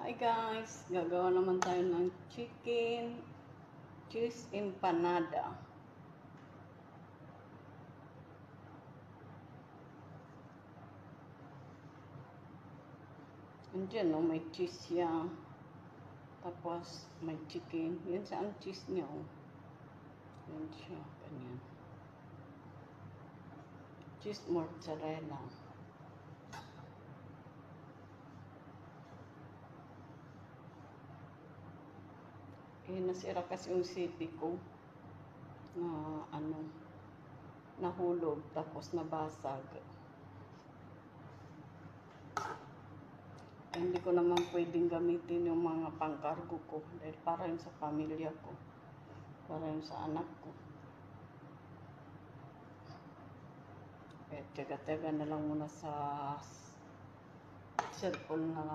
Hi guys, gagawa naman tayo ng chicken cheese empanada. Andiyan no, may cheese yan. Tapos may chicken. Yan saan cheese niya oh. Yan siya, ganyan. Cheese mozzarella. Nasira kasi yung city ko na nahulog tapos nabasag. Hindi ko naman pwedeng gamitin yung mga pangkargo ko dahil para yun sa pamilya ko, para yun sa anak ko. Kaya tiyaga-tiyaga na lang muna sa cellphone na